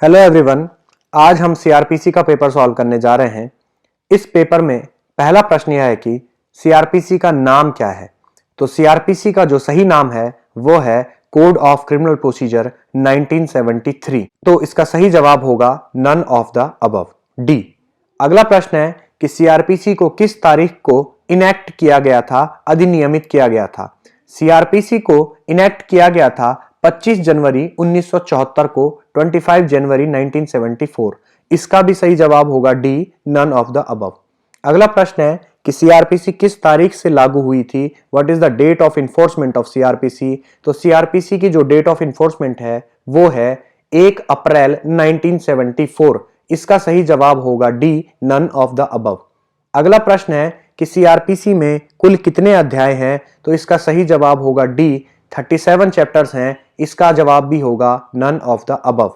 Hello everyone, आज हम CrPC का पेपर सॉल्व करने जा रहे हैं। इस पेपर में पहला प्रश्न यह है कि सीआरपीसी का नाम क्या है। तो सीआरपीसी का जो सही नाम है वो है कोड ऑफ क्रिमिनल प्रोसीजर 1973। तो इसका सही जवाब होगा none of the above, D. अगला प्रश्न है कि सीआरपीसी को किस तारीख को इनेक्ट किया गया था, अधिनियमित किया गया था। सीआरपीसी को इनेक्ट किया गया था 25 जनवरी 1974 को, 25 जनवरी 1974। इसका भी सही जवाब होगा D, none of the above. अगला प्रश्न है कि सीआरपीसी किस तारीख से लागू हुई थी। What is the date of enforcement of CrPC. तो सीआरपीसी की जो डेट ऑफ इन्फोर्समेंट है वो है 1 अप्रैल 1974। इसका सही जवाब होगा D, none of the above. अगला प्रश्न है कि सीआरपीसी में कुल कितने अध्याय हैं। तो इसका सही जवाब होगा डी, 37 चैप्टर्स हैं। इसका जवाब भी होगा नन ऑफ द अबव।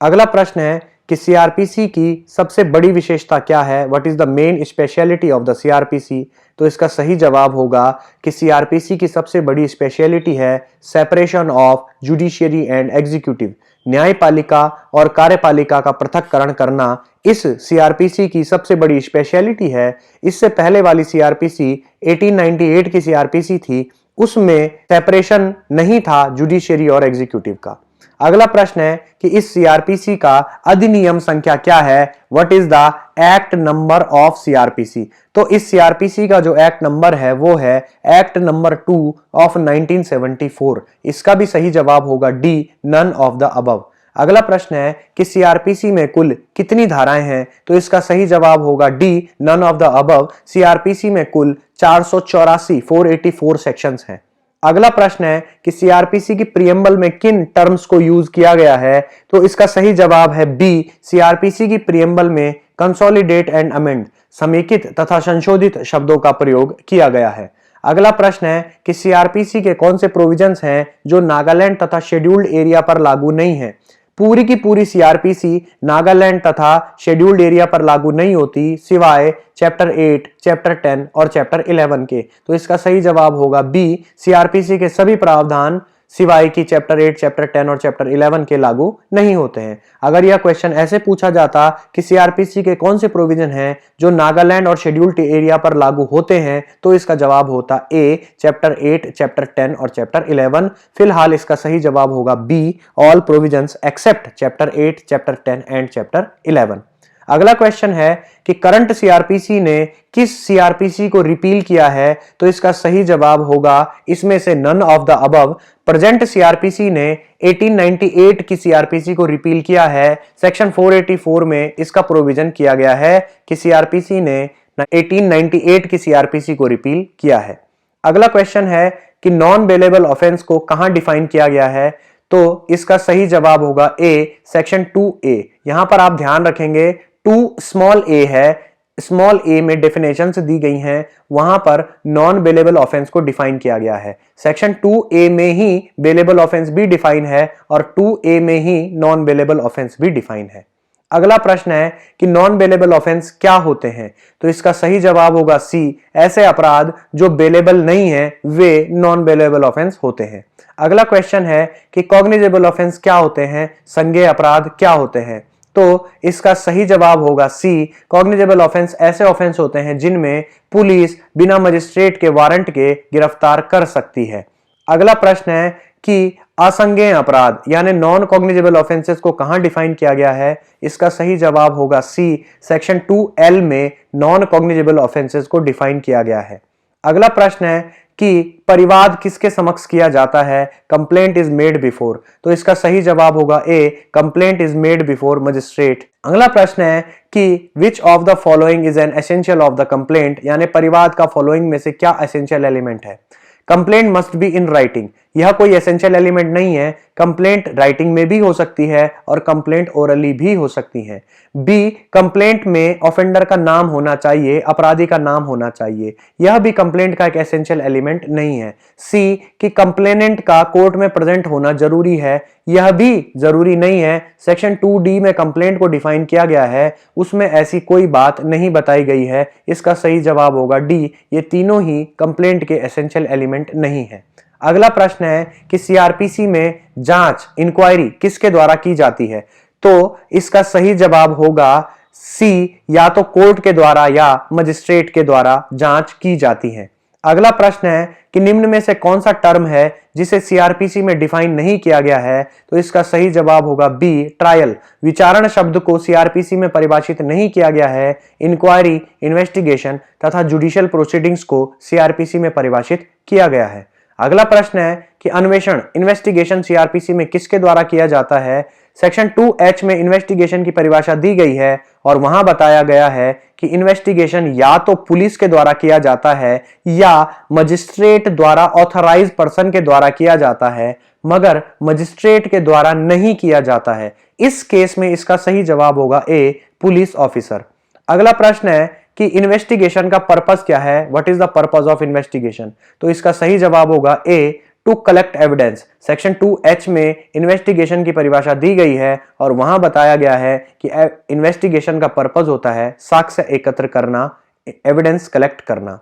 अगला प्रश्न है कि सीआरपीसी की सबसे बड़ी विशेषता क्या है। What is the main speciality of the CrPC. तो इसका सही जवाब होगा कि सीआरपीसी की सबसे बड़ी स्पेशलिटी है separation of judiciary and executive. न्यायपालिका और कार्यपालिका का पृथक्करण करना इस सीआरपीसी की सबसे बड़ी स्पेशलिटी है। इससे पहले वाली सीआरपीसी 1898 की सीआरपीसी थी, उसमें सेपरेशन नहीं था जुडिशियरी और एग्जीक्यूटिव का। अगला प्रश्न है कि इस सीआरपीसी का अधिनियम संख्या क्या है। What is the act number of CrPC. तो इस सीआरपीसी का जो एक्ट नंबर है वो है एक्ट नंबर 2 ऑफ 1974। इसका भी सही जवाब होगा D, none of the above. अगला प्रश्न है कि सीआरपीसी में कुल कितनी धाराएं हैं। तो इसका सही जवाब होगा D, none of the above. CrPC में कुल 484 सेक्शंस हैं। अगला प्रश्न है कि सीआरपीसी की प्रीएम्बल में किन टर्म्स को यूज किया गया है। तो इसका सही जवाब है बी, सीआरपीसी की प्रीएम्बल में कंसोलिडेट एंड अमेंड, समेकित तथा संशोधित शब्दों का प्रयोग किया गया है। अगला प्रश्न है कि सीआरपीसी के कौन से प्रोविजंस हैं जो नागालैंड तथा शेड्यूल्ड एरिया पर लागू नहीं है। पूरी की पूरी सीआरपीसी नागालैंड तथा शेड्यूल्ड एरिया पर लागू नहीं होती, सिवाय चैप्टर 8, चैप्टर 10 और चैप्टर 11 के। तो इसका सही जवाब होगा बी, सीआरपीसी के सभी प्रावधान सिवाय की चैप्टर 8, चैप्टर 10 और चैप्टर 11 के लागू नहीं होते हैं। अगर यह क्वेश्चन ऐसे पूछा जाता कि सीआरपीसी के कौन से प्रोविजन हैं जो नागालैंड और शेड्यूल्ड एरिया पर लागू होते हैं, तो इसका जवाब होता ए, चैप्टर 8, चैप्टर 10 और चैप्टर 11। फिलहाल इसका सही जवाब होगा B, all provisions except chapter 8, chapter 10 and chapter 11। अगला क्वेश्चन है कि करंट सीआरपीसी ने किस सीआरपीसी को रिपील किया है। तो इसका सही जवाब होगा इसमें से none of the above. Present CrPC ने 1898 की सीआरपीसी को रिपील किया है। सेक्शन 484 में इसका प्रोविजन किया गया है कि सीआरपीसी ने 1898 की सीआरपीसी को रिपील किया है। अगला क्वेश्चन है कि नॉन बेलेबल ऑफेंस को कहां डिफाइन किया गया है। तो इसका सही जवाब होगा ए, सेक्शन 2A। यहां पर आप ध्यान रखेंगे 2 स्मॉल ए है, स्मॉल ए में डेफिनेशन दी गई हैं, वहां पर नॉन बेलेबल ऑफेंस को डिफाइन किया गया है। सेक्शन 2A में ही बेलेबल ऑफेंस भी डिफाइन है और 2A में ही नॉन बेलेबल ऑफेंस भी डिफाइन है। अगला प्रश्न है कि नॉन बेलेबल ऑफेंस क्या होते हैं। तो इसका सही जवाब होगा सी, ऐसे अपराध जो बेलेबल नहीं है वे नॉन बेलेबल ऑफेंस होते हैं। अगला क्वेश्चन है कि कॉग्निजेबल ऑफेंस क्या होते हैं, संज्ञेय अपराध क्या होते हैं। तो इसका सही जवाब होगा सी, कॉग्निजेबल ऑफेंस ऐसे ऑफेंस होते हैं जिनमें पुलिस बिना मजिस्ट्रेट के वारंट के गिरफ्तार कर सकती है। अगला प्रश्न है कि असंज्ञेय अपराध यानी नॉन कॉग्निजेबल ऑफेंसेस को कहां डिफाइन किया गया है। इसका सही जवाब होगा सी, सेक्शन 2L में नॉन कॉग्निजेबल ऑफेंसेस को डिफाइन किया गया है। अगला प्रश्न है कि परिवाद किसके समक्ष किया जाता है। Complaint is made before. तो इसका सही जवाब होगा A, complaint is made before magistrate. अगला प्रश्न है कि which of the following is an essential of the complaint, यानी परिवाद का फॉलोइंग में से क्या एसेंशियल एलिमेंट है। Complaint must be in writing, यह कोई एसेंशियल एलिमेंट नहीं है। कंप्लेंट राइटिंग में भी हो सकती है और कंप्लेंट ओरली भी हो सकती है। बी, कंप्लेंट में ऑफेंडर का नाम होना चाहिए, अपराधी का नाम होना चाहिए, यह भी कंप्लेंट का एक एसेंशियल एलिमेंट नहीं है। सी, कि कंप्लेनेंट का कोर्ट में प्रेजेंट होना जरूरी है, यह भी जरूरी नहीं है। सेक्शन 2D में कंप्लेंट को डिफाइन किया गया है, उसमें ऐसी कोई बात नहीं बताई गई है। इसका सही जवाब होगा डी, ये तीनों ही कंप्लेंट के एसेंशियल एलिमेंट नहीं है। अगला प्रश्न है कि सीआरपीसी में जांच, इंक्वायरी किसके द्वारा की जाती है। तो इसका सही जवाब होगा सी, या तो कोर्ट के द्वारा या मजिस्ट्रेट के द्वारा जांच की जाती है। अगला प्रश्न है कि निम्न में से कौन सा टर्म है जिसे सीआरपीसी में डिफाइन नहीं किया गया है? तो इसका सही जवाब होगा बी, ट्रायल। विचारण शब्द को सीआरपीसी में परिभाषित नहीं किया गया है। इंक्वायरी, इन्वेस्टिगेशन तथा जुडिशियल प्रोसीडिंग्स को सीआरपीसी में परिभाषित किया गया है। अगला प्रश्न है कि अन्वेषण, इन्वेस्टिगेशन सीआरपीसी में किसके द्वारा किया जाता है? सेक्शन 2H में इन्वेस्टिगेशन की परिभाषा दी गई है और वहां बताया गया है कि इन्वेस्टिगेशन या तो पुलिस के द्वारा किया जाता है या मजिस्ट्रेट द्वारा ऑथराइज पर्सन के द्वारा किया जाता है, मगर मजिस्ट्रेट के द्वारा नहीं किया जाता है। इस केस में इसका सही जवाब होगा ए, पुलिस ऑफिसर। अगला प्रश्न है कि इन्वेस्टिगेशन का पर्पस क्या है? What is the purpose of investigation? तो इसका सही जवाब होगा A, to collect evidence. Section 2H में इन्वेस्टिगेशन की परिभाषा दी गई है और वहां बताया गया है कि इन्वेस्टिगेशन का पर्पस होता है साक्ष्य एकत्र करना, एविडेंस कलेक्ट करना।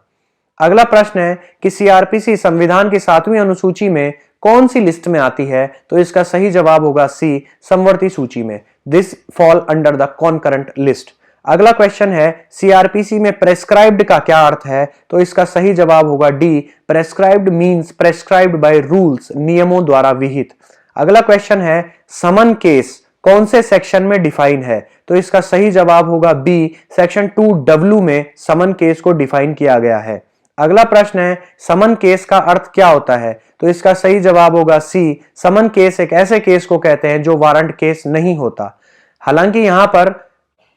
अगला प्रश्न है कि सीआरपीसी संविधान की 7वीं अनुसूची में कौन सी लिस्ट में आती है? तो इसका सही जवाब होगा सी, समवर्ती सूची में। This fall under the concurrent list. अगला क्वेश्चन है सीआरपीसी में प्रेस्क्राइब्ड का क्या अर्थ है? तो इसका सही जवाब होगा D, prescribed means prescribed by rules, नियमों द्वारा विहित। अगला क्वेश्चन है समन केस कौन से सेक्शन में डिफाइन है? तो इसका सही जवाब होगा बी, सेक्शन 2W में समन केस को डिफाइन किया गया है। अगला प्रश्न है समन केस का अर्थ क्या होता है? तो इसका सही जवाब होगा सी, समन केस एक ऐसे केस को कहते हैं जो वारंट केस नहीं होता। हालांकि यहां पर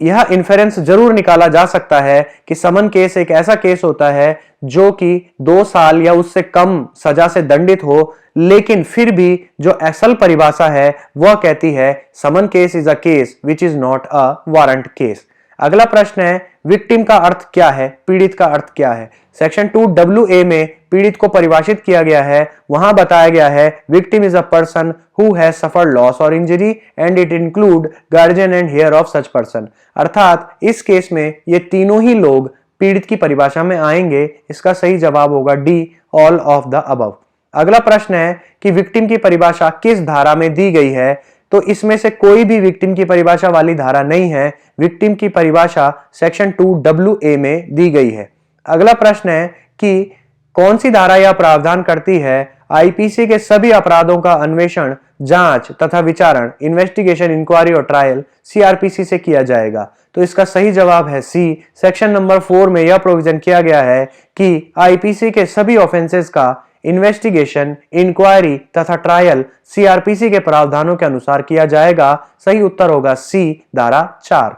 यह इन्फेरेंस जरूर निकाला जा सकता है कि समन केस एक ऐसा केस होता है जो कि 2 साल या उससे कम सजा से दंडित हो, लेकिन फिर भी जो असल परिभाषा है वह कहती है summon case is a case which is not a warrant case. अगला प्रश्न है विक्टिम का अर्थ क्या है? पीड़ित का अर्थ क्या है? सेक्शन 2WA में पीड़ित को परिभाषित किया गया है। वहां बताया गया है victim is a person who has suffered loss और injury and it include guardian and heir of such person. अर्थात इस केस में ये तीनों ही लोग पीड़ित की परिभाषा में आएंगे। इसका सही जवाब होगा D, all of the above. अगला प्रश्न है कि विक्टिम की परिभाषा किस धारा में दी गई है? तो इसमें से कोई भी विक्टिम की परिभाषा वाली धारा नहीं है। विक्टिम की परिभाषा सेक्शन 2WA में दी गई है। अगला प्रश्न है कि कौन सी धारा यह प्रावधान करती है आईपीसी के सभी अपराधों का अन्वेषण, जांच तथा विचारण, इन्वेस्टिगेशन, इंक्वायरी और ट्रायल सीआरपीसी से किया जाएगा? तो इसका सही जवाब है सी, सेक्शन नंबर 4 में यह प्रोविजन किया गया है कि आईपीसी के सभी ऑफेंसेस का इन्वेस्टिगेशन, इंक्वायरी तथा ट्रायल सीआरपीसी के प्रावधानों के अनुसार किया जाएगा। सही उत्तर होगा सी, धारा 4।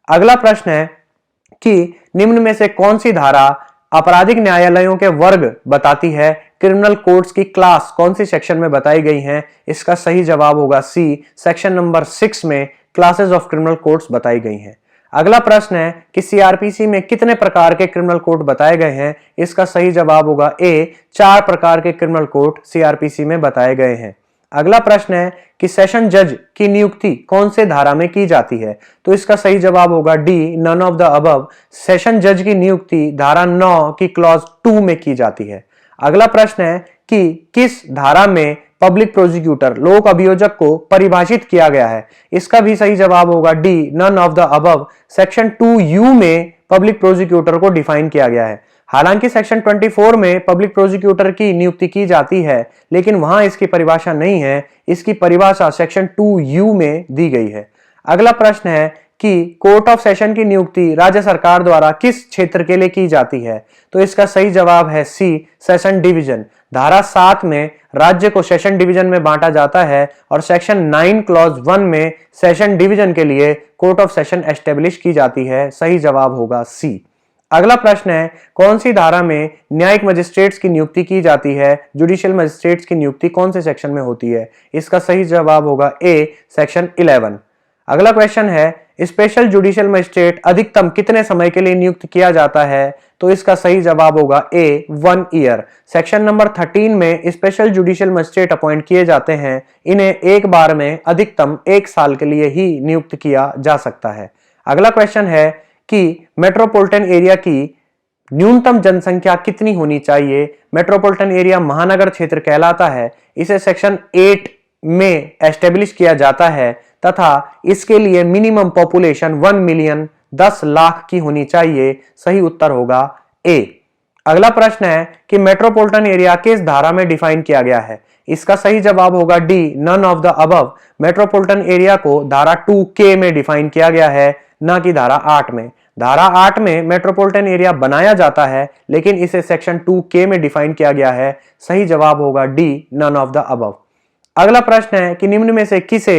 अगला प्रश्न है कि निम्न में से कौन सी धारा आपराधिक न्यायालयों के वर्ग बताती है? क्रिमिनल कोर्ट्स की क्लास कौन सी सेक्शन में बताई गई हैं? इसका सही जवाब होगा सी, सेक्शन नंबर 6 में क्लासेस ऑफ क्रिमिनल कोर्ट्स बताई गई हैं। अगला प्रश्न है कि सीआरपीसी में कितने प्रकार के क्रिमिनल कोर्ट बताए गए हैं? इसका सही जवाब होगा ए, 4 प्रकार के क्रिमिनल कोर्ट सीआरपीसी में बताए गए हैं। अगला प्रश्न है कि सेशन जज की नियुक्ति कौन से धारा में की जाती है? तो इसका सही जवाब होगा D, none of the above. Session जज की नियुक्ति धारा 9 की क्लॉज 2 में की जाती है। अगला प्रश्न है कि किस धारा में पब्लिक प्रोसिक्यूटर, लोक अभियोजक को परिभाषित किया गया है? इसका भी सही जवाब होगा D, none of the above. Section 2U में पब्लिक प्रोसिक्यूटर को डिफाइन किया गया है। हालांकि सेक्शन 24 में पब्लिक प्रोसिक्यूटर की नियुक्ति की जाती है, लेकिन वहां इसकी परिभाषा नहीं है। इसकी परिभाषा सेक्शन 2U में दी गई है। अगला प्रश्न है कि कोर्ट ऑफ सेशन की नियुक्ति राज्य सरकार द्वारा किस क्षेत्र के लिए की जाती है? तो इसका सही जवाब है सी, सेशन डिवीजन। धारा 7 में राज्य को सेशन डिवीजन में बांटा जाता है और सेक्शन 9 क्लॉज 1 में सेशन डिवीजन के लिए कोर्ट ऑफ सेशन एस्टेब्लिश की जाती है। सही जवाब होगा सी। अगला प्रश्न है कौन सी धारा में न्यायिक मजिस्ट्रेट्स की नियुक्ति की जाती है? जुडिशियल मजिस्ट्रेट्स की नियुक्ति कौन से सेक्शन में होती है? इसका सही जवाब होगा ए, सेक्शन 11। अगला क्वेश्चन है स्पेशल जुडिशियल मजिस्ट्रेट अधिकतम कितने समय के लिए नियुक्त किया जाता है? तो इसका सही जवाब होगा ए, 1 ईयर। सेक्शन नंबर 13 में स्पेशल जुडिशियल मजिस्ट्रेट अपॉइंट किए जाते हैं। इन्हें एक बार में अधिकतम 1 साल के लिए ही नियुक्त किया जा सकता है। अगला क्वेश्चन है कि मेट्रोपॉलिटन एरिया की न्यूनतम जनसंख्या कितनी होनी चाहिए? मेट्रोपॉलिटन एरिया महानगर क्षेत्र कहलाता है। इसे सेक्शन 8 में एस्टेब्लिश किया जाता है। तथा इसके लिए मिनिमम पॉपुलेशन 1 मिलियन 10 लाख की होनी चाहिए। सही उत्तर होगा ए। अगला प्रश्न है कि मेट्रोपॉलिटन एरिया किस धारा में डिफाइन किया गया है? इसका सही जवाब होगा D, none of the above. Metropolitan area को धारा 2K में डिफाइन किया गया है, ना कि धारा 8 में। धारा 8 में मेट्रोपॉलिटन एरिया बनाया जाता है, लेकिन इसे सेक्शन 2K में डिफाइन किया गया है। सही जवाब होगा D, none of the above. अगला प्रश्न है कि निम्न में से किसे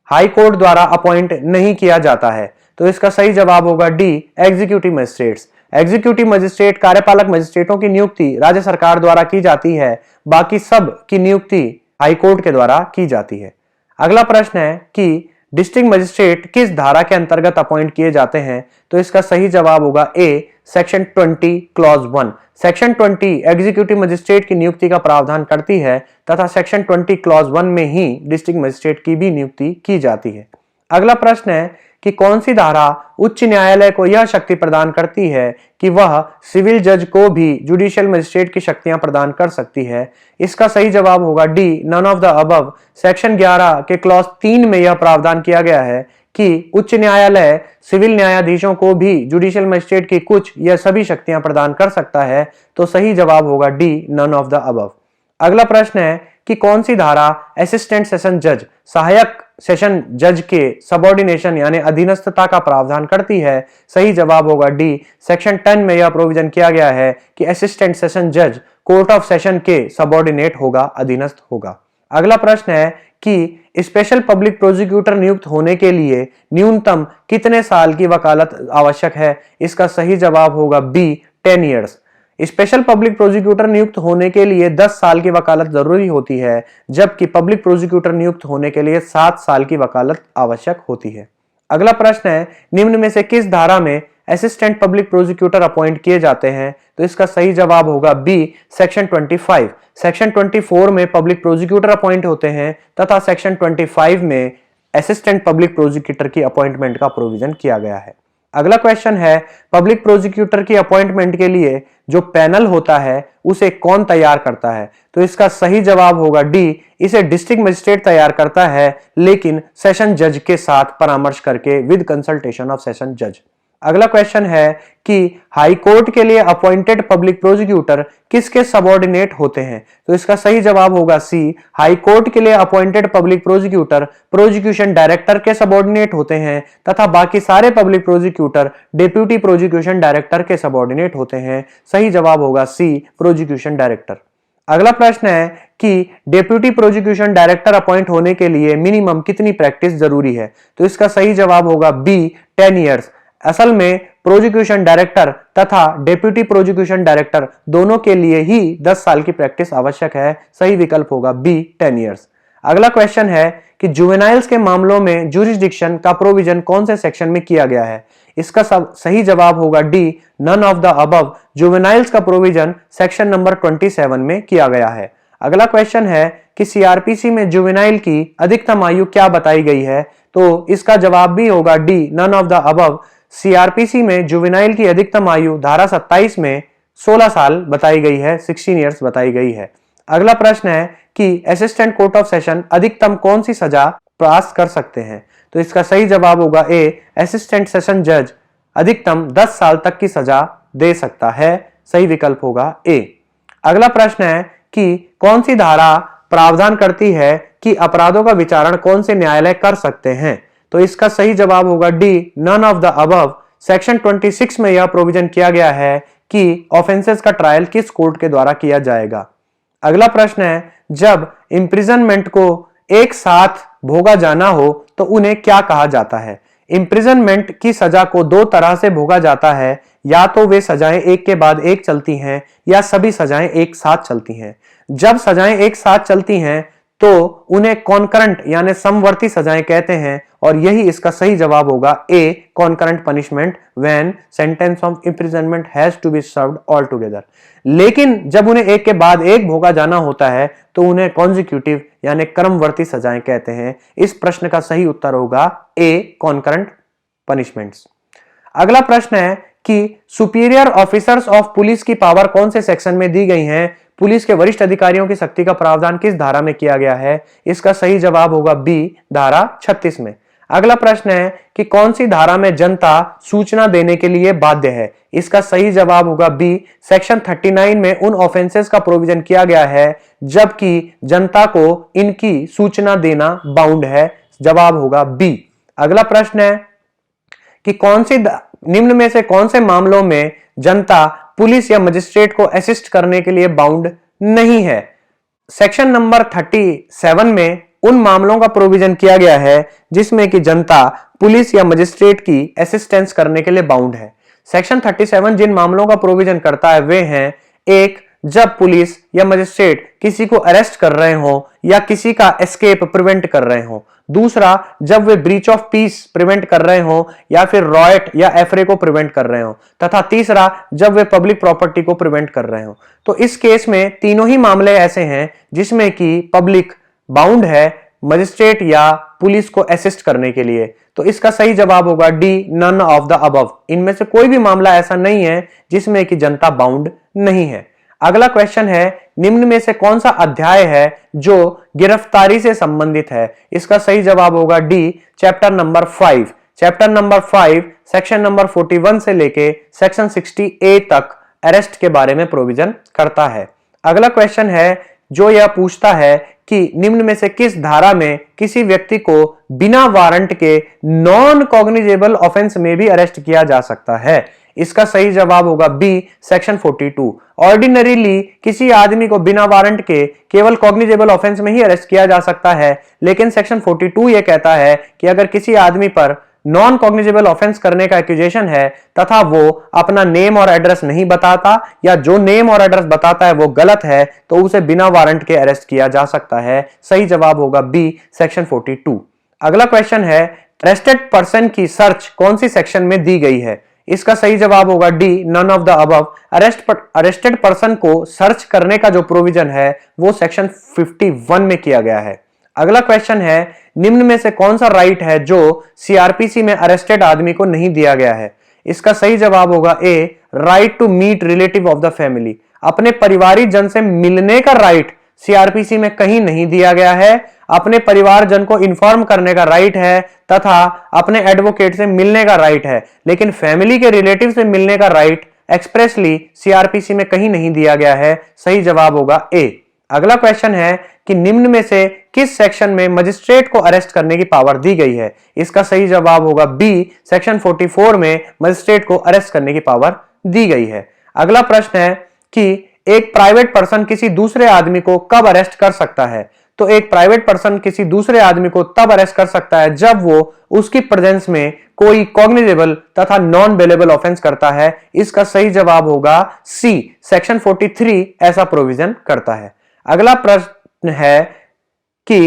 हाई कोर्ट द्वारा अपॉइंट नहीं किया जाता है? तो इसका सही जवाब होगा D, executive magistrates. Executive magistrate कार्यपालक मजिस्ट्रेटों की नियुक्ति राज्य सरकार द्वारा की जाती है, बाकी सब की नियुक्ति हाई कोर्ट के द्वारा की जाती है। अगला प्रश्न है कि डिस्ट्रिक्ट मजिस्ट्रेट किस धारा के अंतर्गत अपॉइंट किए जाते हैं? तो इसका सही जवाब होगा A, section 20 clause 1। Section 20 executive magistrate की नियुक्ति का प्रावधान करती है तथा सेक्शन 20 क्लॉज 1 में ही डिस्ट्रिक्ट मजिस्ट्रेट की भी नियुक्ति की जाती है। अगला प्रश्न है कि कौन सी धारा उच्च न्यायालय को यह शक्ति प्रदान करती है कि वह सिविल जज को भी जुडिशियल मजिस्ट्रेट की शक्तियां प्रदान कर सकती है? इसका सही जवाब होगा D, none of the above. Section 11 के क्लॉज 3 में यह प्रावधान किया गया है कि उच्च न्यायालय सिविल न्यायाधीशों को भी जुडिशियल मजिस्ट्रेट की कुछ या सभी शक्तियां प्रदान कर सकता है। तो सही जवाब होगा D, none of the above. अगला प्रश्न है कि कौन सी धारा असिस्टेंट सेशन जज, सहायक सेशन जज के सबऑर्डिनेशन यानी अधीनस्थता का प्रावधान करती है? सही जवाब होगा डी, सेक्शन 10 में यह प्रोविजन किया गया है कि असिस्टेंट सेशन जज कोर्ट ऑफ सेशन के सबऑर्डिनेट होगा, अधीनस्थ होगा। अगला प्रश्न है कि स्पेशल पब्लिक प्रोसिक्यूटर नियुक्त होने के लिए न्यूनतम कितने साल की वकालत आवश्यक है? इसका सही जवाब होगा B, 10 years. Special public prosecutor नियुक्त होने के लिए 10 साल की वकालत जरूरी होती है, जबकि पब्लिक प्रोसिक्यूटर नियुक्त होने के लिए 7 साल की वकालत आवश्यक होती है। अगला प्रश्न है निम्न में से किस धारा में असिस्टेंट पब्लिक प्रोसिक्यूटर अपॉइंट किए जाते हैं? तो इसका सही जवाब होगा बी, सेक्शन 25। सेक्शन 24 में पब्लिक प्रोसिक्यूटर अपॉइंट होते हैं तथा सेक्शन 25 में असिस्टेंट पब्लिक प्रोसिक्यूटर की अपॉइंटमेंट का प्रोविजन किया गया है। अगला क्वेश्चन है पब्लिक प्रोसिक्यूटर की अपॉइंटमेंट के लिए जो पैनल होता है उसे कौन तैयार करता है? तो इसका सही जवाब होगा डी, इसे डिस्ट्रिक्ट मजिस्ट्रेट तैयार करता है, लेकिन सेशन जज के साथ परामर्श करके विद कंसल्टेशन ऑफ सेशन जज। अगला क्वेश्चन है कि हाई कोर्ट के लिए अपॉइंटेड पब्लिक प्रोसिक्यूटर किसके सबऑर्डिनेट होते हैं? तो इसका सही जवाब होगा सी, हाई कोर्ट के लिए appointed public prosecutor prosecution director के सबऑर्डिनेट होते हैं तथा बाकी सारे public prosecutor deputy prosecution director के सबऑर्डिनेट होते हैं। सही जवाब होगा सी, प्रोसिक्यूशन डायरेक्टर। अगला प्रश्न है कि डेप्यूटी प्रोसिक्यूशन डायरेक्टर अपॉइंट होने के लिए मिनिमम कितनी प्रैक्टिस जरूरी है? तो इसका सही जवाब होगा बी, 10 ईयर्स। असल में प्रोसिक्यूशन डायरेक्टर तथा डेप्यूटी प्रोसिक्यूशन डायरेक्टर दोनों के लिए ही 10 साल की प्रैक्टिस आवश्यक है। सही विकल्प होगा बी, 10 ईयर्स। अगला क्वेश्चन है कि जुवेनाइल्स के मामलों में ज्यूरिसडिक्शन का प्रोविजन कौन से सेक्शन में किया गया है? इसका सही जवाब होगा D, none of the above. Juveniles का प्रोविजन सेक्शन नंबर 27 में किया गया है। अगला क्वेश्चन है कि सीआरपीसी में जुवेनाइल की अधिकतम आयु क्या बताई गई है? तो इसका जवाब भी होगा D, none of the above. CrPC में जुवेनाइल की अधिकतम आयु धारा 27 में 16 साल बताई गई है, 16 ईयर्स बताई गई है। अगला प्रश्न है कि असिस्टेंट कोर्ट ऑफ सेशन अधिकतम कौन सी सजा पास कर सकते हैं? तो इसका सही जवाब होगा ए, असिस्टेंट सेशन जज अधिकतम 10 साल तक की सजा दे सकता है। सही विकल्प होगा ए। अगला प्रश्न है कि कौन सी धारा प्रावधान करती है कि अपराधों का विचारण कौन से न्यायालय कर सकते हैं? तो इसका सही जवाब होगा D, none of the above. Section 26 में यह प्रोविजन किया गया है कि ऑफेंसेस का ट्रायल किस कोर्ट के द्वारा किया जाएगा। अगला प्रश्न है जब इंप्रिजनमेंट को एक साथ भोगा जाना हो तो उन्हें क्या कहा जाता है? इंप्रिजनमेंट की सजा को दो तरह से भोगा जाता है, या तो वे सजाएं एक के बाद एक चलती हैं या सभी सजाएं एक साथ चलती हैं। जब सजाएं एक साथ चलती हैं तो उन्हें कॉन्करेंट यानी समवर्ती सजाएं कहते हैं और यही इसका सही जवाब होगा A, concurrent punishment when sentence of imprisonment has to be served all together. लेकिन जब उन्हें एक के बाद एक भोगा जाना होता है तो उन्हें कॉन्जिक्यूटिव यानी क्रमवर्ती सजाएं कहते हैं। इस प्रश्न का सही उत्तर होगा ए, कॉन्करेंट पनिशमेंट्स। अगला प्रश्न है कि सुपीरियर ऑफिसर्स ऑफ पुलिस की पावर कौन से सेक्शन में दी गई हैं? पुलिस के वरिष्ठ अधिकारियों की शक्ति का प्रावधान किस धारा में किया गया है? इसका सही जवाब होगा बी, धारा 36 में। अगला प्रश्न है कि कौन सी धारा में जनता सूचना देने के लिए बाध्य है? इसका सही जवाब होगा बी, सेक्शन 39 में उन ऑफेंसेस का प्रोविजन किया गया है जबकि जनता को इनकी सूचना देना बाउंड है। जवाब होगा बी। अगला प्रश्न है कि कौन सी निम्न में से कौन से मामलों में जनता पुलिस या मजिस्ट्रेट को असिस्ट करने के लिए बाउंड नहीं है? सेक्शन नंबर 37 में उन मामलों का प्रोविजन किया गया है जिसमें कि जनता पुलिस या मजिस्ट्रेट की असिस्टेंस करने के लिए बाउंड है। सेक्शन 37 जिन मामलों का प्रोविजन करता है वे हैं: एक, जब पुलिस या मजिस्ट्रेट किसी को अरेस्ट कर रहे हो या किसी का एस्केप प्रिवेंट कर रहे हो। दूसरा, जब वे ब्रीच ऑफ पीस प्रिवेंट कर रहे हो या फिर रॉयट या एफरे को प्रिवेंट कर रहे हो। तथा तीसरा, जब वे पब्लिक प्रॉपर्टी को प्रिवेंट कर रहे हो। तो इस केस में तीनों ही मामले ऐसे हैं जिसमें कि पब्लिक बाउंड है मजिस्ट्रेट या पुलिस को असिस्ट करने के लिए। तो इसका सही जवाब होगा D, none of the above. इनमें से कोई भी मामला ऐसा नहीं है जिसमें कि जनता बाउंड नहीं है। अगला क्वेश्चन है, निम्न में से कौन सा अध्याय है जो गिरफ्तारी से संबंधित है? इसका सही जवाब होगा D, chapter number 5। Chapter number 5 section number 41 से लेके सेक्शन 60A तक अरेस्ट के बारे में प्रोविजन करता है। अगला क्वेश्चन है जो यह पूछता है कि निम्न में से किस धारा में किसी व्यक्ति को बिना वारंट के नॉन कॉग्निजेबल ऑफेंस में भी अरेस्ट किया जा सकता है? इसका सही जवाब होगा बी, सेक्शन 42। ऑर्डिनरीली किसी आदमी को बिना वारंट के केवल कॉग्निजेबल ऑफेंस में ही अरेस्ट किया जा सकता है, लेकिन सेक्शन 42 यह कहता है कि अगर किसी आदमी पर नॉन कॉग्निजेबल ऑफेंस करने का एक्यूजेशन है तथा वो अपना नेम और एड्रेस नहीं बताता या जो नेम और एड्रेस बताता है वो गलत है तो उसे बिना वारंट के अरेस्ट किया जा सकता है। सही जवाब होगा बी, सेक्शन 42। अगला क्वेश्चन है, अरेस्टेड पर्सन की सर्च कौन सी सेक्शन में दी गई है? इसका सही जवाब होगा D, none of the above. Arrested person को सर्च करने का जो प्रोविजन है वो सेक्शन 51 में किया गया है। अगला क्वेश्चन है, निम्न में से कौन सा राइट है जो सीआरपीसी में अरेस्टेड आदमी को नहीं दिया गया है? इसका सही जवाब होगा A, right to meet relative of the family. अपने परिवारिक जन से मिलने का राइट सीआरपीसी में कहीं नहीं दिया गया है। अपने परिवारजन को इन्फॉर्म करने का राइट है तथा अपने एडवोकेट से मिलने का राइट है, लेकिन फैमिली के रिलेटिव से मिलने का राइट एक्सप्रेसली सीआरपीसी में कहीं नहीं दिया गया है। सही जवाब होगा ए। अगला क्वेश्चन है कि निम्न में से किस सेक्शन में मजिस्ट्रेट को अरेस्ट करने की पावर दी गई है? इसका सही जवाब होगा बी, सेक्शन 44 में मजिस्ट्रेट को अरेस्ट करने की पावर दी गई है। अगला प्रश्न है कि एक प्राइवेट पर्सन किसी दूसरे आदमी को कब अरेस्ट कर सकता है? तो एक प्राइवेट पर्सन किसी दूसरे आदमी को तब अरेस्ट कर सकता है जब वो उसकी प्रेजेंस में कोई कॉग्निजेबल तथा नॉन बेलेबल ऑफेंस करता है। इसका सही जवाब होगा सी, सेक्शन 43 ऐसा प्रोविजन करता है। अगला प्रश्न है कि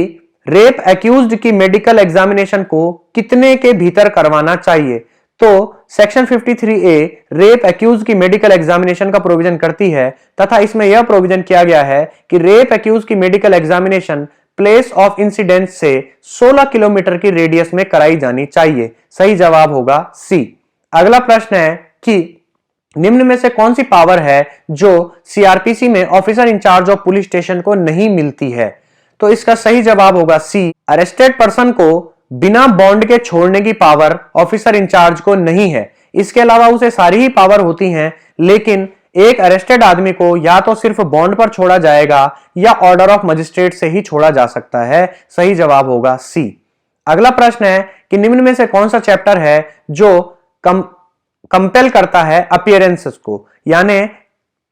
रेप एक्यूज्ड की मेडिकल एग्जामिनेशन को कितने के भीतर करवाना चाहिए? तो सेक्शन 53A रेप एक्यूज की मेडिकल एग्जामिनेशन का प्रोविजन करती है तथा इसमें यह प्रोविजन किया गया है कि रेप एक्यूज की medical examination place of incident से 16 किलोमीटर की रेडियस में कराई जानी चाहिए। सही जवाब होगा सी। अगला प्रश्न है कि निम्न में से कौन सी पावर है जो सीआरपीसी में officer in charge of police station को नहीं मिलती है? तो इसका सही जवाब होगा सी, अरेस्टेड पर्सन को बिना बॉन्ड के छोड़ने की पावर ऑफिसर इंचार्ज को नहीं है। इसके अलावा उसे सारी ही पावर होती हैं, लेकिन एक अरेस्टेड आदमी को या तो सिर्फ बॉन्ड पर छोड़ा जाएगा या ऑर्डर ऑफ मजिस्ट्रेट से ही छोड़ा जा सकता है। सही जवाब होगा सी। अगला प्रश्न है कि निम्न में से कौन सा चैप्टर है जो कंपेल करता है अपीयरेंसेस को, यानी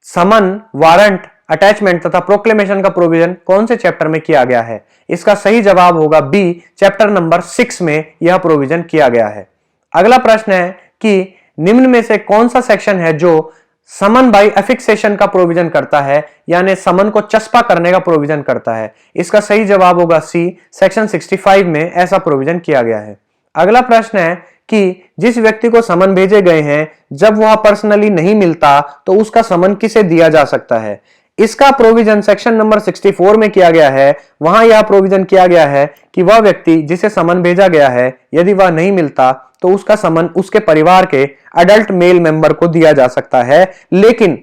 समन, वारंट, अटैचमेंट तथा प्रोक्लेमेशन का प्रोविजन कौन से चैप्टर में किया गया है? इसका सही जवाब होगा बी, चैप्टर नंबर 6 में यह प्रोविजन किया गया है। अगला प्रश्न है कि निम्न में से कौन सा सेक्शन है जो समन बाय अफिक्सेशन का प्रोविजन करता है, यानी समन को चस्पा करने का प्रोविजन करता है? इसका सही जवाब होगा सी, सेक्शन 65 में ऐसा प्रोविजन किया गया है। अगला प्रश्न है कि जिस व्यक्ति को समन भेजे गए हैं जब वह पर्सनली नहीं मिलता तो उसका समन किसे दिया जा सकता है? इसका प्रोविजन सेक्शन नंबर 64 में किया गया है। वहां यह प्रोविजन किया गया है कि वह व्यक्ति जिसे समन भेजा गया है यदि वह नहीं मिलता तो उसका समन उसके परिवार के अडल्ट मेल मेंबर को दिया जा सकता है, लेकिन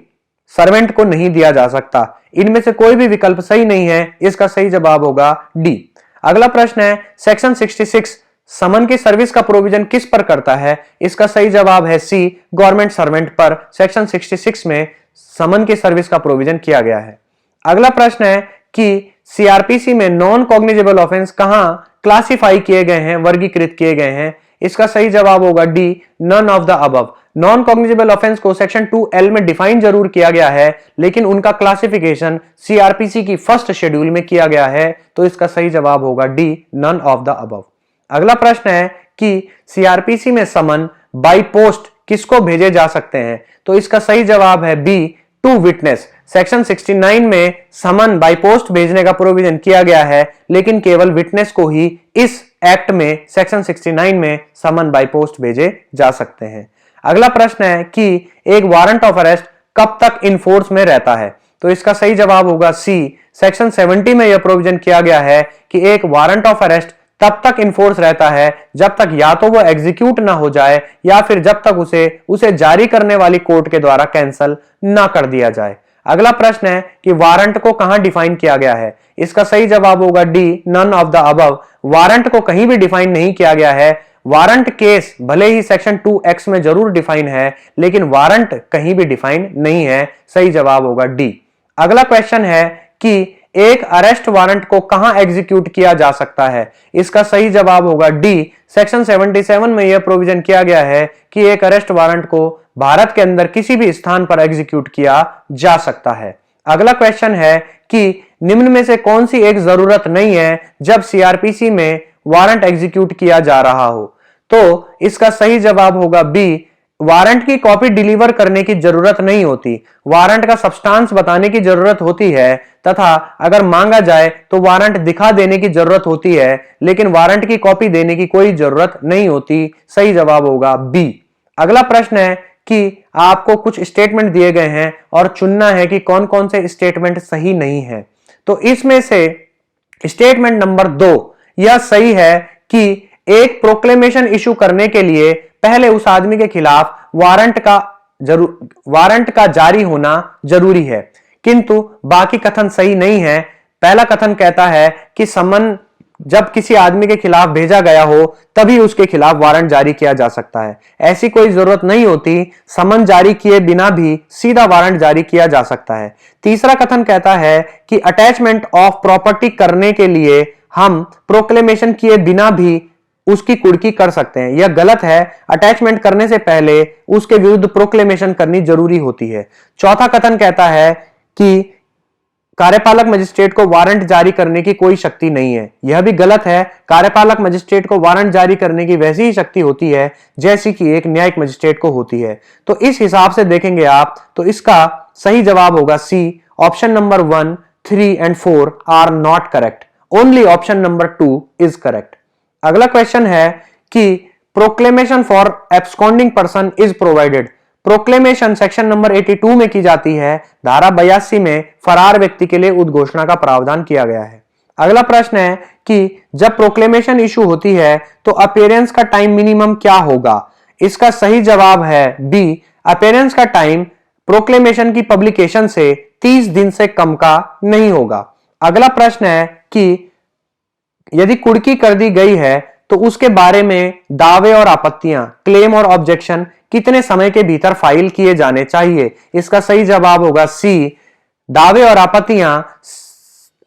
सर्वेंट को नहीं दिया जा सकता। इनमें से कोई भी विकल्प सही नहीं है, इसका सही जवाब होगा डी। अगला प्रश्न है सेक्शन 66 समन की सर्विस का प्रोविजन किस पर करता है? इसका सही जवाब है सी, गवर्नमेंट सर्वेंट पर सेक्शन 66 में समन की सर्विस का प्रोविजन किया गया है। अगला प्रश्न है कि सीआरपीसी में नॉन कॉग्निजेबल ऑफेंस कहां क्लासिफाई किए गए हैं, वर्गीकृत किए गए हैं? इसका सही जवाब होगा D, none of the above. Non cognizable offence को सेक्शन 2L में डिफाइन जरूर किया गया है, लेकिन उनका क्लासिफिकेशन सीआरपीसी की फर्स्ट शेड्यूल में किया गया है, तो इसका सही जवाब होगा D, none of the above. अगला प्रश्न है कि सीआरपीसी में समन बाय पोस्ट किसको भेजे जा सकते हैं? तो इसका सही जवाब है बी, टू विटनेस। सेक्शन 69 में समन बाय पोस्ट भेजने का प्रोविजन किया गया है, लेकिन केवल विटनेस को ही इस एक्ट में सेक्शन 69 में समन बाय पोस्ट भेजे जा सकते हैं। अगला प्रश्न है कि एक वारंट ऑफ अरेस्ट कब तक इनफोर्स में रहता है? तो इसका सही जवाब होगा सी, सेक्शन 70 में यह प्रोविजन किया गया है कि एक वारंट ऑफ अरेस्ट तब तक इनफोर्स रहता है जब तक या तो वो एग्जीक्यूट ना हो जाए या फिर जब तक उसे जारी करने वाली कोर्ट के द्वारा कैंसिल ना कर दिया जाए। अगला प्रश्न है कि वारंट को कहां डिफाइन किया गया है? इसका सही जवाब होगा D, none of the above. Warrant को कहीं भी डिफाइन नहीं किया गया है। वारंट केस भले ही सेक्शन 2X में जरूर डिफाइन है, लेकिन वारंट कहीं भी डिफाइन नहीं है, सही जवाब होगा डी। अगला क्वेश्चन है कि एक अरेस्ट वारंट को कहां एग्जीक्यूट किया जा सकता है? इसका सही जवाब होगा डी, सेक्शन 77 में यह प्रोविजन किया गया है कि एक अरेस्ट वारंट को भारत के अंदर किसी भी स्थान पर एग्जीक्यूट किया जा सकता है। अगला क्वेश्चन है कि निम्न में से कौन सी एक जरूरत नहीं है जब सीआरपीसी में वारंट एग्जीक्यूट किया जा रहा हो? तो इसका सही जवाब होगा बी, वारंट की कॉपी डिलीवर करने की जरूरत नहीं होती, वारंट का सब्सटेंस बताने की जरूरत होती है, तथा अगर मांगा जाए तो वारंट दिखा देने की जरूरत होती है, लेकिन वारंट की कॉपी देने की कोई जरूरत नहीं होती, सही जवाब होगा बी। अगला प्रश्न है कि आपको कुछ स्टेटमेंट दिए गए हैं और चुनना है कि कौन कौन से स्टेटमेंट सही नहीं है। तो इसमें से स्टेटमेंट नंबर 2 यह सही है कि एक प्रोक्लेमेशन इशू करने के लिए पहले उस आदमी के खिलाफ वारंट का जारी होना जरूरी है, किंतु बाकी कथन सही नहीं है। पहला कथन कहता है कि समन जब किसी आदमी के खिलाफ भेजा गया हो तभी उसके खिलाफ वारंट जारी किया जा सकता है, ऐसी कोई जरूरत नहीं होती। समन जारी किए बिना भी सीधा वारंट जारी किया जा सकता है। तीसरा कथन कहता है कि अटैचमेंट ऑफ प्रॉपर्टी करने के लिए हम प्रोक्लेमेशन किए बिना भी उसकी कुर्की कर सकते हैं, यह गलत है। अटैचमेंट करने से पहले उसके विरुद्ध प्रोक्लेमेशन करनी जरूरी होती है। चौथा कथन कहता है कि कार्यपालक मजिस्ट्रेट को वारंट जारी करने की कोई शक्ति नहीं है, यह भी गलत है। कार्यपालक मजिस्ट्रेट को वारंट जारी करने की वैसी ही शक्ति होती है जैसी कि एक न्यायिक मजिस्ट्रेट को होती है। तो इस हिसाब से देखेंगे आप तो इसका सही जवाब होगा C, option number 1, 3 and 4 are not correct, only option number 2 is correct. अगला क्वेश्चन है कि proclamation for absconding person is provided. Proclamation section number 82 में की जाती है, धारा 82 में फरार व्यक्ति के लिए उद्घोषणा का प्रावधान किया गया है। अगला प्रश्न है कि जब प्रोक्लेमेशन इशू होती है तो अपीयरेंस का टाइम मिनिमम क्या होगा? इसका सही जवाब है बी, अपीयरेंस का टाइम प्रोक्लेमेशन की पब्लिकेशन से 30 दिन से कम का नहीं होगा। अगला प्रश्न है कि यदि कुर्की कर दी गई है तो उसके बारे में दावे और आपत्तियां, क्लेम और ऑब्जेक्शन कितने समय के भीतर फाइल किए जाने चाहिए? इसका सही जवाब होगा सी, दावे और आपत्तियां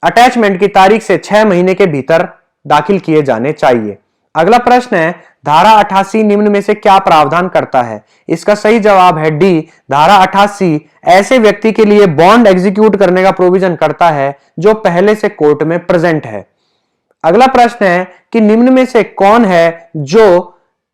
अटैचमेंट की तारीख से 6 महीने के भीतर दाखिल किए जाने चाहिए। अगला प्रश्न है धारा 88 निम्न में से क्या प्रावधान करता है? इसका सही जवाब है डी, धारा 88 ऐसे व्यक्ति के लिए बॉन्ड एग्जीक्यूट करने का प्रोविजन करता है जो पहले से कोर्ट में प्रेजेंट है। अगला प्रश्न है कि निम्न में से कौन है जो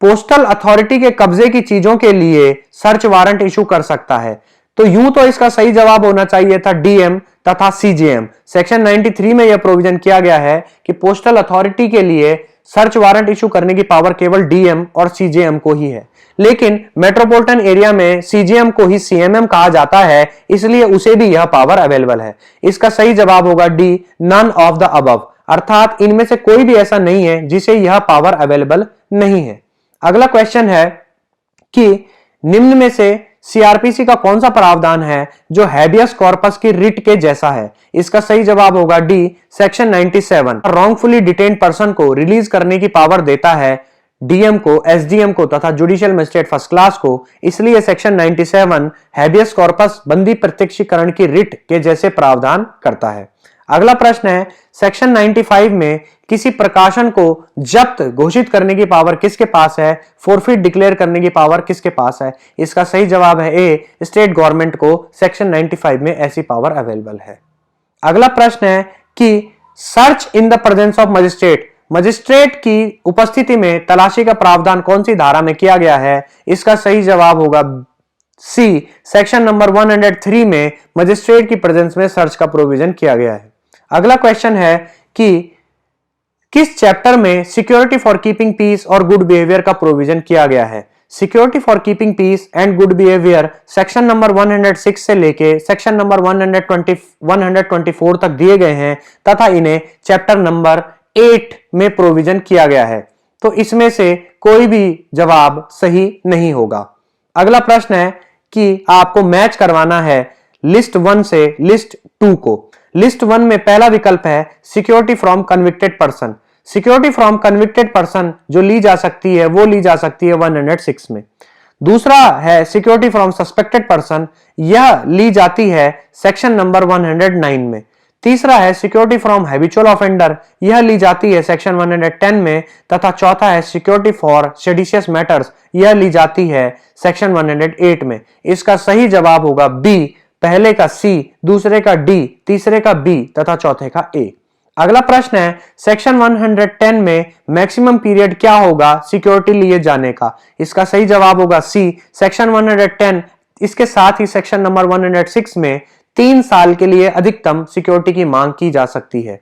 पोस्टल अथॉरिटी के कब्जे की चीजों के लिए सर्च वारंट इशू कर सकता है? तो यूं तो इसका सही जवाब होना चाहिए था डीएम तथा सीजेएम। सेक्शन 93 में यह प्रोविजन किया गया है कि पोस्टल अथॉरिटी के लिए सर्च वारंट इशू करने की पावर केवल डीएम और सीजेएम को ही है, लेकिन मेट्रोपॉलिटन एरिया में सीजेएम को ही सीएमएम कहा जाता है, इसलिए उसे भी यह पावर अवेलेबल है। इसका सही जवाब होगा D, none of the above, अर्थात इनमें से कोई भी ऐसा नहीं है जिसे यह पावर अवेलेबल नहीं है। अगला क्वेश्चन है कि निम्न में से सीआरपीसी का कौन सा प्रावधान है जो हैबियस कॉर्पस की रिट के जैसा है? इसका सही जवाब होगा D, section 97। Wrongfully detained person को रिलीज करने की पावर देता है डीएम को, एसडीएम को तथा जुडिशियल मजिस्ट्रेट फर्स्ट क्लास को, इसलिए सेक्शन 97 हैबियस कॉर्पस बंदी प्रत्यक्षीकरण की रिट के जैसे प्रावधान करता है। अगला प्रश्न है, सेक्शन 95 में किसी प्रकाशन को जब्त घोषित करने की पावर किसके पास है? फोरफिट डिक्लेयर करने की पावर किसके पास है? इसका सही जवाब है ए, स्टेट गवर्नमेंट को सेक्शन 95 में ऐसी पावर अवेलेबल है। अगला प्रश्न है कि search in the presence of magistrate, magistrate की उपस्थिति में तलाशी का प्रावधान कौन सी धारा में किया गया है? इसका सही जवाब होगा सी, सेक्शन नंबर 103 में मजिस्ट्रेट की प्रेजेंस में सर्च का प्रोविजन किया गया है। अगला क्वेश्चन है कि किस चैप्टर में सिक्योरिटी फॉर कीपिंग पीस और गुड बिहेवियर का प्रोविजन किया गया है? Security for keeping peace and good behaviour section number 106 से लेके सेक्शन नंबर 124 तक दिए गए हैं तथा इन्हें चैप्टर नंबर 8 में प्रोविजन किया गया है, तो इसमें से कोई भी जवाब सही नहीं होगा। अगला प्रश्न है कि आपको मैच करवाना है लिस्ट 1 से लिस्ट 2 को। लिस्ट 1 में पहला विकल्प है security from convicted person. Security from convicted person जो ली जा सकती है वो ली जा सकती है 106 में। दूसरा है सिक्योरिटी फ्रॉम सस्पेक्टेड पर्सन, यह ली जाती है सेक्शन नंबर 109 में। तीसरा है सिक्योरिटी फ्रॉम हैबिचुअल ऑफेंडर, यह ली जाती है सेक्शन 110 में। तथा चौथा है सिक्योरिटी फॉर सेडिशियस मैटर्स, यह ली जाती है सेक्शन 108 में। इसका सही जवाब होगा बी, पहले का सी, दूसरे का डी, तीसरे का बी तथा चौथे का ए। अगला प्रश्न है सेक्शन 110 में मैक्सिमम पीरियड क्या होगा सिक्योरिटी लिए जाने का? इसका सही जवाब होगा सी, सेक्शन 110। इसके साथ ही सेक्शन नंबर 106 में 3 साल के लिए अधिकतम सिक्योरिटी की मांग की जा सकती है।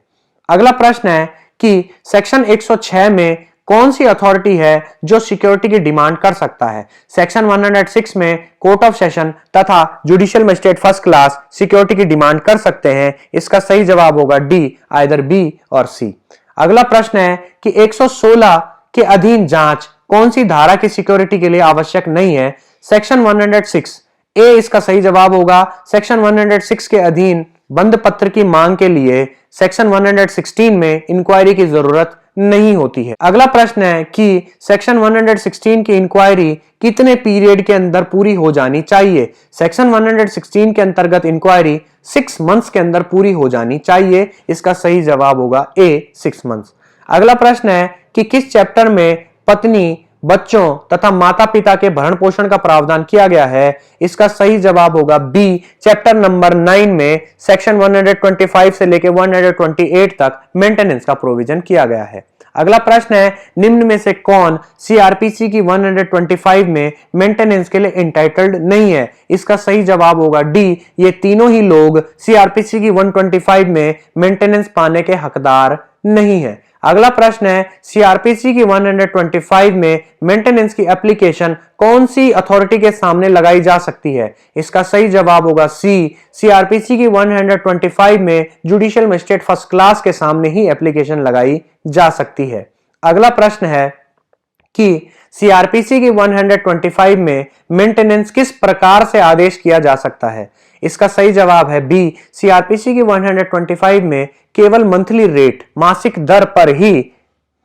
अगला प्रश्न है कि सेक्शन 106 में कौन सी अथॉरिटी है जो सिक्योरिटी की डिमांड कर सकता है? सेक्शन 106 में कोर्ट ऑफ सेशन तथा judicial magistrate first class security की डिमांड कर सकते हैं। इसका सही जवाब होगा डी, आइदर बी और सी। अगला प्रश्न है कि 116 के अधीन जांच कौन सी धारा की सिक्योरिटी के लिए आवश्यक नहीं है? सेक्शन 106 ए इसका सही जवाब होगा। सेक्शन 106 के अधीन बंद पत्र की मांग के लिए सेक्शन 116 में इंक्वायरी की जरूरत नहीं होती है। अगला प्रश्न है कि सेक्शन 116 की इंक्वायरी कितने पीरियड के अंदर पूरी हो जानी चाहिए? सेक्शन 116 के अंतर्गत इंक्वायरी 6 मंथ्स के अंदर पूरी हो जानी चाहिए। इसका सही जवाब होगा ए, 6 मंथ्स। अगला प्रश्न है कि किस चैप्टर में पत्नी, बच्चों तथा माता पिता के भरण पोषण का प्रावधान किया गया है? इसका सही जवाब होगा बी, चैप्टर नंबर 9 में सेक्शन 125 से लेकर 128 तक मेंटेनेंस का प्रोविजन किया गया है। अगला प्रश्न है निम्न में से कौन सीआरपीसी की 125 में मेंटेनेंस के लिए इंटाइटल्ड नहीं है? इसका सही जवाब होगा डी, ये तीनों ही लोग सीआरपीसी की 125 में मेंटेनेंस पाने के हकदार नहीं है। अगला प्रश्न है सीआरपीसी की 125 में मेंटेनेंस की एप्लीकेशन कौन सी अथॉरिटी के सामने लगाई जा सकती है? इसका सही जवाब होगा सी, सीआरपीसी की 125 में जुडिशियल मजिस्ट्रेट फर्स्ट क्लास के सामने ही एप्लीकेशन लगाई जा सकती है। अगला प्रश्न है कि सीआरपीसी की 125 में मेंटेनेंस किस प्रकार से आदेश किया जा सकता है? इसका सही जवाब है बी, सीआरपीसी की 125 में केवल मंथली रेट, मासिक दर पर ही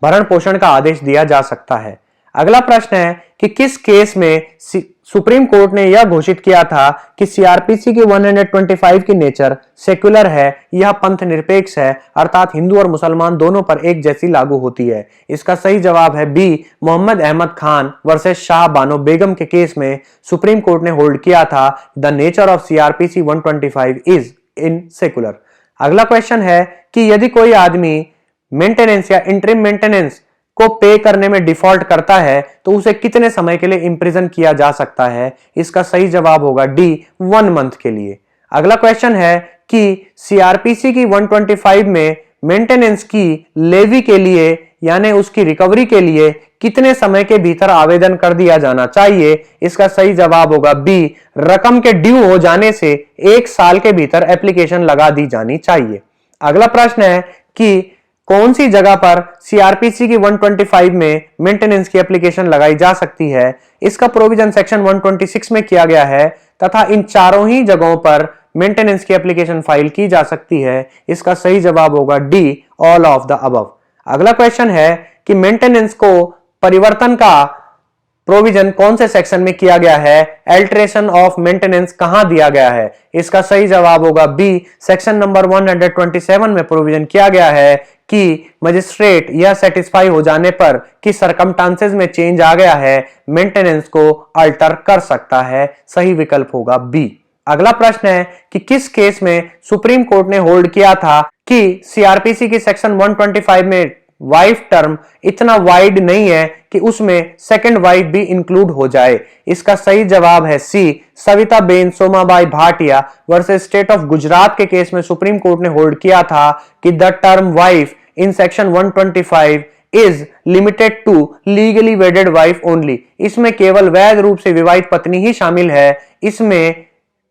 भरण पोषण का आदेश दिया जा सकता है। अगला प्रश्न है कि किस केस में सुप्रीम कोर्ट ने यह घोषित किया था कि सीआरपीसी की 125 की नेचर सेक्युलर है, यह पंथ निरपेक्ष है, अर्थात हिंदू और मुसलमान दोनों पर एक जैसी लागू होती है। इसका सही जवाब है बी, मोहम्मद अहमद खान वर्सेस शाह बानो बेगम के केस में सुप्रीम कोर्ट ने होल्ड किया था the nature of CrPC 125 is in secular. अगला क्वेश्चन है कि यदि कोई आदमी मेंटेनेंस या इंटरिम मेंटेनेंस को पे करने में डिफॉल्ट करता है तो उसे कितने समय के लिए इंप्रिजन किया जा सकता है? इसका सही जवाब होगा डी, 1 मंथ के लिए। अगला क्वेश्चन है कि सीआरपीसी की 125 में मेंटेनेंस की लेवी के लिए यानी उसकी रिकवरी के लिए कितने समय के भीतर आवेदन कर दिया जाना चाहिए? इसका सही जवाब होगा बी, रकम के ड्यू हो जाने से 1 साल के भीतर एप्लीकेशन लगा दी जानी चाहिए। अगला प्रश्न है कि कौन सी जगह पर सीआरपीसी की 125 में मेंटेनेंस की एप्लीकेशन लगाई जा सकती है? इसका प्रोविजन सेक्शन 126 में किया गया है तथा इन चारों ही जगहों पर मेंटेनेंस की एप्लीकेशन फाइल की जा सकती है। इसका सही जवाब होगा D, all of the above. अगला क्वेश्चन है कि मेंटेनेंस को परिवर्तन का प्रोविजन कौन से सेक्शन में किया गया है? अल्टरेशन ऑफ मेंटेनेंस कहां दिया गया है? इसका सही जवाब होगा बी, सेक्शन नंबर 127 में प्रोविजन किया गया है कि मजिस्ट्रेट यह सेटिस्फाई हो जाने पर कि सरकमस्टांसेस में चेंज आ गया है, मेंटेनेंस को अल्टर कर सकता है। सही विकल्प होगा बी। अगला प्रश्न है कि किस केस में सुप्रीम कोर्ट ने होल्ड किया था कि सीआरपीसी की सेक्शन 125 में वाइफ टर्म इतना वाइड नहीं है कि उसमें सेकंड वाइफ भी इंक्लूड हो जाए। इसका सही जवाब है C, Savita Ben Somabai Bhatia versus state of Gujarat के केस में सुप्रीम कोर्ट ने होल्ड किया था कि the term wife in section 125 is limited to legally wedded wife only. इसमें केवल वैध रूप से विवाहित पत्नी ही शामिल है, इसमें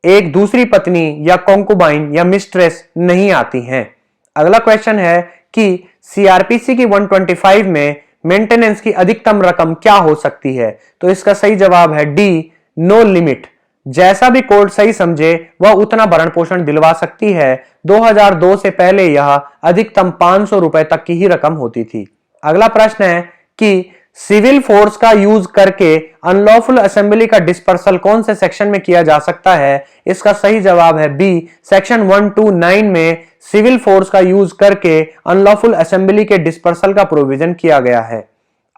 एक दूसरी पत्नी या कॉन्कुबाइन या मिस्ट्रेस नहीं आती हैं। अगला क्वेश्चन है कि सीआरपीसी की 125 में मेंटेनेंस की अधिकतम रकम क्या हो सकती है? तो इसका सही जवाब है डी, नो लिमिट। जैसा भी कोर्ट सही समझे वह उतना भरण पोषण दिलवा सकती है। 2002 से पहले यह अधिकतम 500 रुपए तक की ही रकम होती थी। अगला प्रश्न है कि सिविल फोर्स का यूज करके अनलॉफुल असेंबली का डिस्पर्सल कौन से सेक्शन में किया जा सकता है? इसका सही जवाब है बी, सेक्शन 129 में सिविल फोर्स का यूज करके अनलॉफुल असेंबली के डिस्पर्सल का प्रोविजन किया गया है।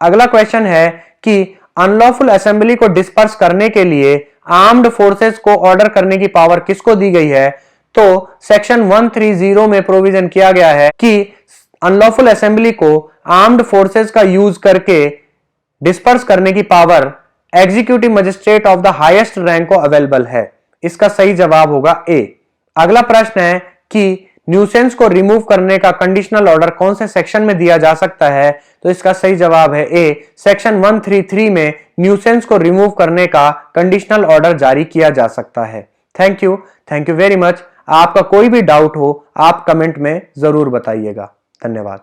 अगला क्वेश्चन है कि अनलॉफुल असेंबली को डिस्पर्स करने के लिए आर्म्ड फोर्सेस को ऑर्डर करने की पावर किसको दी गई है? तो सेक्शन 130 में प्रोविजन किया गया है कि अनलॉफुल असेंबली को आर्म्ड फोर्सेस का यूज करके डिस्पर्स करने की power executive magistrate of the highest rank को अवेलेबल है। इसका सही जवाब होगा ए। अगला प्रश्न है कि न्यूसेंस को रिमूव करने का कंडीशनल ऑर्डर कौन से सेक्शन में दिया जा सकता है? तो इसका सही जवाब है ए, सेक्शन 133 में न्यूसेंस को रिमूव करने का कंडीशनल ऑर्डर जारी किया जा सकता है। Thank you very much. आपका कोई भी डाउट हो आप कमेंट में जरूर बताइएगा। धन्यवाद।